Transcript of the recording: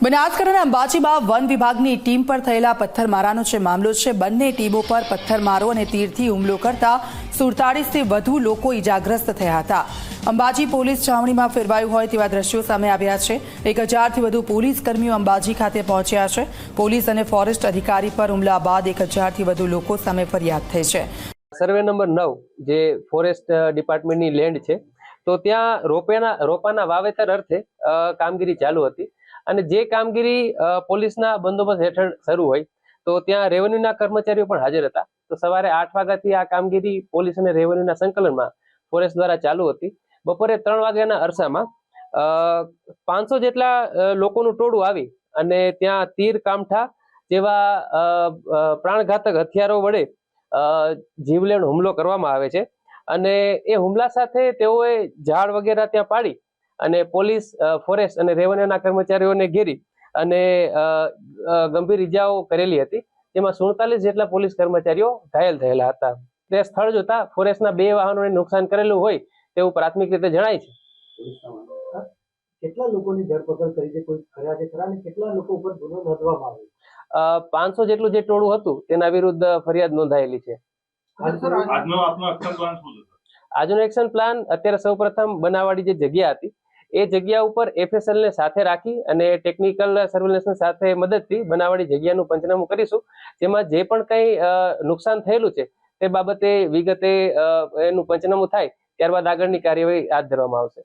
બનાસકાંઠાના અંબાજીમાં વન વિભાગની ટીમ પર થયેલા પથ્થરમારાનો જે મામલો છે, બંને ટીમો પર પથ્થરમારો અને તીરથી હુમલો કરતા 47થી વધુ લોકો ઇજાગ્રસ્ત થયા હતા. અંબાજી પોલીસ છાવણીમાં ફેરવાયું હોય તેવા દ્રશ્યો સામે આવ્યા છે. 1000થી વધુ પોલીસ કર્મીઓ અંબાજી ખાતે પહોંચ્યા છે. પોલીસ અને ફોરેસ્ટ અધિકારી પર હુમલા બાદ 1000થી વધુ લોકો સામે ફરિયાદ થઈ છે. સર્વે નંબર 9 જે ફોરેસ્ટ ડિપાર્ટમેન્ટની લેન્ડ છે, તો ત્યાં રોપાના વાવેતર અર્થે કામગીરી ચાલુ હતી અને જે કામગીરી પોલીસના બંદોબસ્ત હેઠળ શરૂ હોય તો ત્યાં રેવન્યુના કર્મચારીઓ પણ હાજર હતા. તો સવારે 8 વાગ્યાથી આ કામગીરી પોલીસ અને રેવન્યુના સંકલનમાં ફોરેસ્ટ દ્વારા ચાલુ હતી. બપોરે 3 વાગ્યાના અરસામાં 500 જેટલા લોકોનું ટોળું આવી અને ત્યાં તીર કામઠા જેવા પ્રાણઘાતક હથિયારો વડે જીવલેણ હુમલો કરવામાં આવે છે અને એ હુમલા સાથે તેઓએ ઝાડ વગેરે ત્યાં પાડી અને પોલીસ, ફોરેસ્ટ અને રેવન્યુના કર્મચારીઓને ઘેરી અને ગંભીર ઇજાઓ કરેલી હતી. જેમાં 47 જેટલા પોલીસ કર્મચારીઓ ઘાયલ થયેલા હતા. તે સ્થળ જોતા ફોરેસ્ટના 2 વાહનોને નુકસાન કરેલું હોય તેવું પ્રાથમિક રીતે જણાય છે. કેટલા લોકોની ધરપકડ કરી છે, કોઈ કર્યા છે ખરા, અને કેટલા લોકો ઉપર ગુનો નોંધવામાં આવ્યો? 500 જેટલું જે ટોળું હતું તેના વિરુદ્ધ ફરિયાદ નોંધાયેલી છે. આજનો એક્શન પ્લાન અત્યારે સૌપ્રથમ બનાવવાળી જે જગ્યા હતી એ જગ્યા ઉપર FSL ને સાથે રાખી અને ટેકનિકલ સર્વેલન્સની સાથે મદદથી બનાવવાળી જગ્યાનું પંચનામું કરીશું. જેમાં જે પણ કંઈ નુકસાન થયેલું છે તે બાબતે વિગતે એનું પંચનામું થાય ત્યારબાદ આગળની કાર્યવાહી હાથ ધરવામાં આવશે.